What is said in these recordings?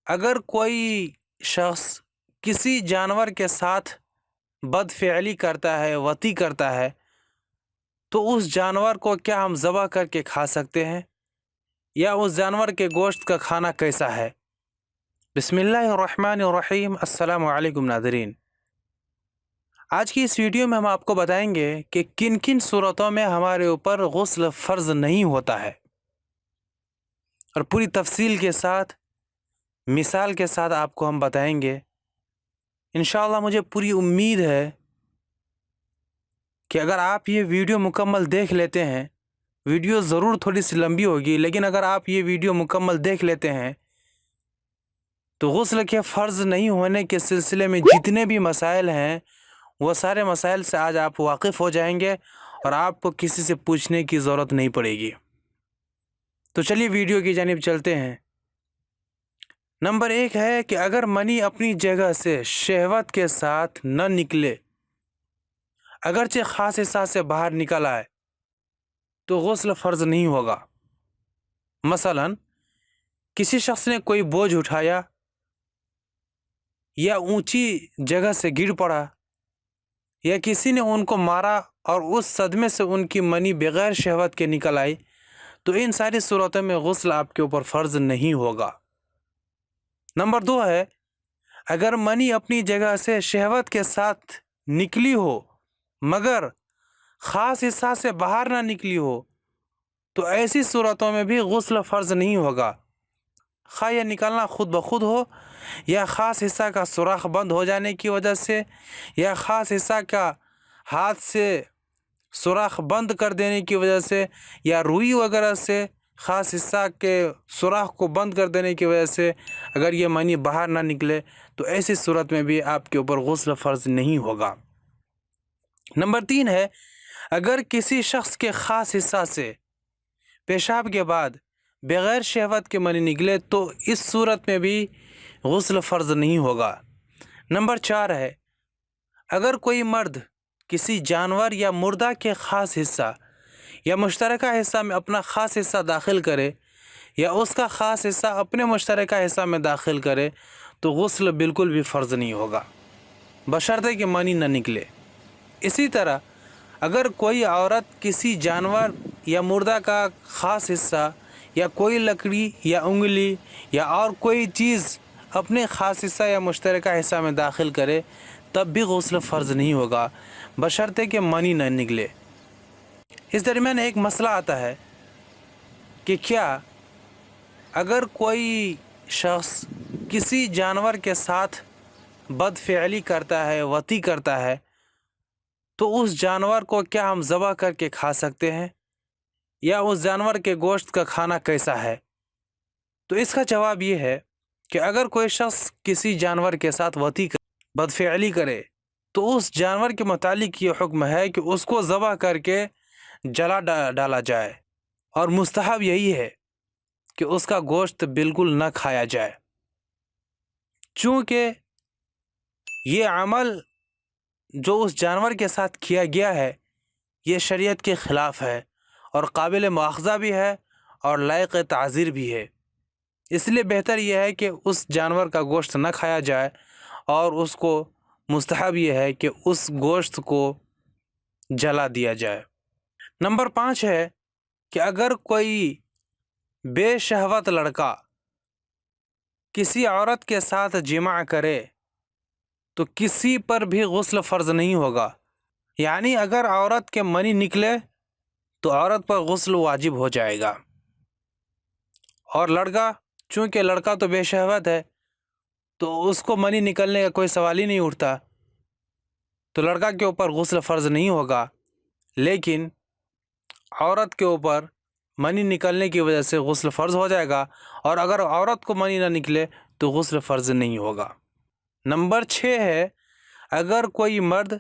اگر کوئی شخص کسی جانور کے ساتھ بدفعلی کرتا ہے، وطی کرتا ہے، تو اس جانور کو کیا ہم ذبح کر کے کھا سکتے ہیں، یا اس جانور کے گوشت کا کھانا کیسا ہے؟ بسم اللہ الرحمن الرحیم۔ السلام علیکم ناظرین، آج کی اس ویڈیو میں ہم آپ کو بتائیں گے کہ کن کن صورتوں میں ہمارے اوپر غسل فرض نہیں ہوتا ہے، اور پوری تفصیل کے ساتھ، مثال کے ساتھ آپ کو ہم بتائیں گے۔ انشاءاللہ مجھے پوری امید ہے کہ اگر آپ یہ ویڈیو مکمل دیکھ لیتے ہیں، ویڈیو ضرور تھوڑی سی لمبی ہوگی، لیکن اگر آپ یہ ویڈیو مکمل دیکھ لیتے ہیں تو غسل کے فرض نہیں ہونے کے سلسلے میں جتنے بھی مسائل ہیں وہ سارے مسائل سے آج آپ واقف ہو جائیں گے، اور آپ کو کسی سے پوچھنے کی ضرورت نہیں پڑے گی۔ تو چلیے ویڈیو کی جانب چلتے ہیں۔ نمبر 1 ہے کہ اگر منی اپنی جگہ سے شہوت کے ساتھ نہ نکلے، اگرچہ خاص حصہ سے باہر نکل آئے، تو غسل فرض نہیں ہوگا۔ مثلا کسی شخص نے کوئی بوجھ اٹھایا یا اونچی جگہ سے گر پڑا، یا کسی نے ان کو مارا اور اس صدمے سے ان کی منی بغیر شہوت کے نکل آئی، تو ان ساری صورتوں میں غسل آپ کے اوپر فرض نہیں ہوگا۔ نمبر 2 ہے اگر منی اپنی جگہ سے شہوت کے ساتھ نکلی ہو مگر خاص حصہ سے باہر نہ نکلی ہو، تو ایسی صورتوں میں بھی غسل فرض نہیں ہوگا، خواہ یہ نکلنا خود بخود ہو، یا خاص حصہ کا سوراخ بند ہو جانے کی وجہ سے، یا خاص حصہ کا ہاتھ سے سوراخ بند کر دینے کی وجہ سے، یا روئی وغیرہ سے خاص حصہ کے سوراخ کو بند کر دینے کی وجہ سے اگر یہ منی باہر نہ نکلے، تو ایسی صورت میں بھی آپ کے اوپر غسل فرض نہیں ہوگا۔ نمبر 3 ہے اگر کسی شخص کے خاص حصہ سے پیشاب کے بعد بغیر شہوت کے منی نکلے، تو اس صورت میں بھی غسل فرض نہیں ہوگا۔ نمبر 4 ہے اگر کوئی مرد کسی جانور یا مردہ کے خاص حصہ یا مشترکہ حصہ میں اپنا خاص حصہ داخل کرے، یا اس کا خاص حصہ اپنے مشترکہ حصہ میں داخل کرے، تو غسل بالکل بھی فرض نہیں ہوگا، بشرطے کہ منی نہ نکلے۔ اسی طرح اگر کوئی عورت کسی جانور یا مردہ کا خاص حصہ یا کوئی لکڑی یا انگلی یا اور کوئی چیز اپنے خاص حصہ یا مشترکہ حصہ میں داخل کرے، تب بھی غسل فرض نہیں ہوگا، بشرطے کہ منی نہ نکلے۔ اس درمیان ایک مسئلہ آتا ہے کہ کیا اگر کوئی شخص کسی جانور کے ساتھ بدفعلی کرتا ہے، وطی کرتا ہے، تو اس جانور کو کیا ہم ذبح کر کے کھا سکتے ہیں، یا اس جانور کے گوشت کا کھانا کیسا ہے؟ تو اس کا جواب یہ ہے کہ اگر کوئی شخص کسی جانور کے ساتھ وطی بدفعلی کرے، تو اس جانور کے متعلق یہ حکم ہے کہ اس کو ذبح کر کے جلا ڈالا جائے، اور مستحب یہی ہے کہ اس کا گوشت بالکل نہ کھایا جائے، چونکہ یہ عمل جو اس جانور کے ساتھ کیا گیا ہے یہ شریعت کے خلاف ہے، اور قابل مواخذہ بھی ہے، اور لائق تعزیر بھی ہے۔ اس لیے بہتر یہ ہے کہ اس جانور کا گوشت نہ کھایا جائے، اور اس کو مستحب یہ ہے کہ اس گوشت کو جلا دیا جائے۔ نمبر 5 ہے کہ اگر کوئی بے شہوت لڑکا کسی عورت کے ساتھ جماع کرے، تو کسی پر بھی غسل فرض نہیں ہوگا، یعنی اگر عورت کے منی نکلے تو عورت پر غسل واجب ہو جائے گا، اور لڑکا، چونکہ لڑکا تو بے شہوت ہے تو اس کو منی نکلنے کا کوئی سوال ہی نہیں اٹھتا، تو لڑکا کے اوپر غسل فرض نہیں ہوگا، لیکن عورت کے اوپر منی نکلنے کی وجہ سے غسل فرض ہو جائے گا، اور اگر عورت کو منی نہ نکلے تو غسل فرض نہیں ہوگا۔ نمبر 6 ہے اگر کوئی مرد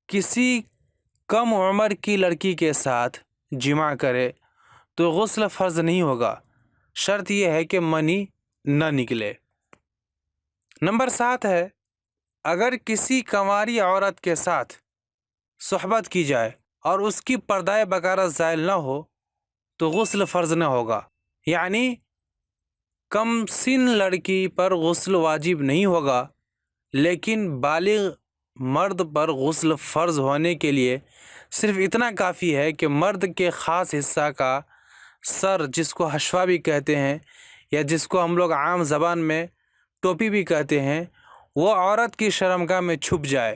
کسی کم عمر کی لڑکی کے ساتھ جماع کرے تو غسل فرض نہیں ہوگا، شرط یہ ہے کہ منی نہ نکلے۔ نمبر 7 ہے اگر کسی کنواری عورت کے ساتھ صحبت کی جائے اور اس کی پردۂ بکارت زائل نہ ہو تو غسل فرض نہ ہوگا، یعنی کم سن لڑکی پر غسل واجب نہیں ہوگا، لیکن بالغ مرد پر غسل فرض ہونے کے لیے صرف اتنا کافی ہے کہ مرد کے خاص حصہ کا سر، جس کو حشفہ بھی کہتے ہیں یا جس کو ہم لوگ عام زبان میں ٹوپی بھی کہتے ہیں، وہ عورت کی شرمگاہ میں چھپ جائے۔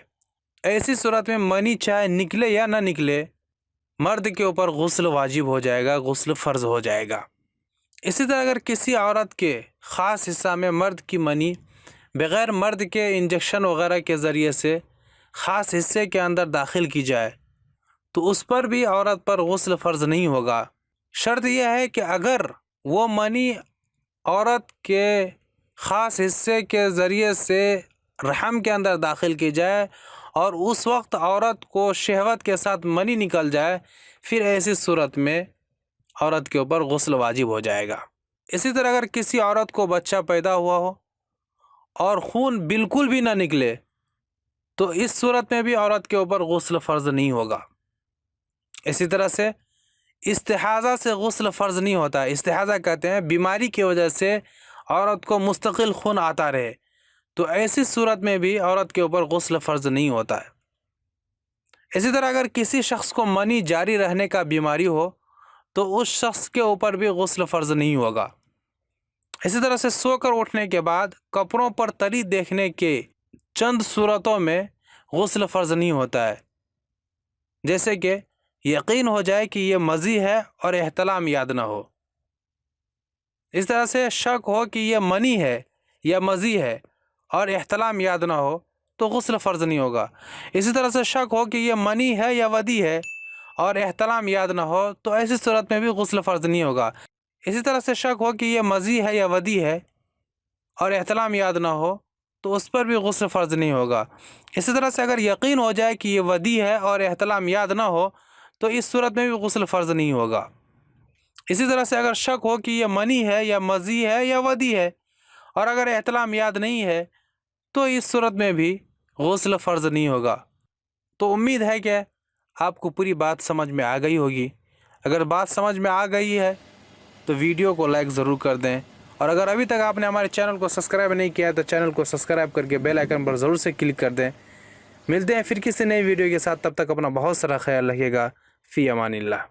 ایسی صورت میں منی چاہے نکلے یا نہ نکلے، مرد کے اوپر غسل واجب ہو جائے گا، غسل فرض ہو جائے گا۔ اسی طرح اگر کسی عورت کے خاص حصہ میں مرد کی منی بغیر مرد کے انجیکشن وغیرہ کے ذریعے سے خاص حصے کے اندر داخل کی جائے تو اس پر بھی عورت پر غسل فرض نہیں ہوگا۔ شرط یہ ہے کہ اگر وہ منی عورت کے خاص حصے کے ذریعے سے رحم کے اندر داخل کی جائے اور اس وقت عورت کو شہوت کے ساتھ منی نکل جائے، پھر ایسی صورت میں عورت کے اوپر غسل واجب ہو جائے گا۔ اسی طرح اگر کسی عورت کو بچہ پیدا ہوا ہو اور خون بالکل بھی نہ نکلے تو اس صورت میں بھی عورت کے اوپر غسل فرض نہیں ہوگا۔ اسی طرح سے استحاضہ سے غسل فرض نہیں ہوتا۔ استحاضہ کہتے ہیں بیماری کی وجہ سے عورت کو مستقل خون آتا رہے، تو ایسی صورت میں بھی عورت کے اوپر غسل فرض نہیں ہوتا ہے۔ اسی طرح اگر کسی شخص کو منی جاری رہنے کا بیماری ہو تو اس شخص کے اوپر بھی غسل فرض نہیں ہوگا۔ اسی طرح سے سو کر اٹھنے کے بعد کپڑوں پر تری دیکھنے کے چند صورتوں میں غسل فرض نہیں ہوتا ہے، جیسے کہ یقین ہو جائے کہ یہ مزی ہے اور احتلام یاد نہ ہو۔ اس طرح سے شک ہو کہ یہ منی ہے یا مزی ہے اور احتلام یاد نہ ہو تو غسل فرض نہیں ہوگا۔ اسی طرح سے شک ہو کہ یہ منی ہے یا ودی ہے اور احتلام یاد نہ ہو تو ایسی صورت میں بھی غسل فرض نہیں ہوگا۔ اسی طرح سے شک ہو کہ یہ مزی ہے یا ودی ہے اور احتلام یاد نہ ہو تو اس پر بھی غسل فرض نہیں ہوگا۔ اسی طرح سے اگر یقین ہو جائے کہ یہ ودی ہے اور احتلام یاد نہ ہو تو اس صورت میں بھی غسل فرض نہیں ہوگا۔ اسی طرح سے اگر شک ہو کہ یہ منی ہے یا مزی ہے یا ودی ہے اور اگر احتلام یاد نہیں ہے تو اس صورت میں بھی غسل فرض نہیں ہوگا۔ تو امید ہے کہ آپ کو پوری بات سمجھ میں آ گئی ہوگی۔ اگر بات سمجھ میں آ گئی ہے تو ویڈیو کو لائک ضرور کر دیں، اور اگر ابھی تک آپ نے ہمارے چینل کو سبسکرائب نہیں کیا تو چینل کو سبسکرائب کر کے بیل آئیکن پر ضرور سے کلک کر دیں۔ ملتے ہیں پھر کسی نئی ویڈیو کے ساتھ، تب تک اپنا بہت سارا خیال رکھیے گا۔ فی امان اللہ۔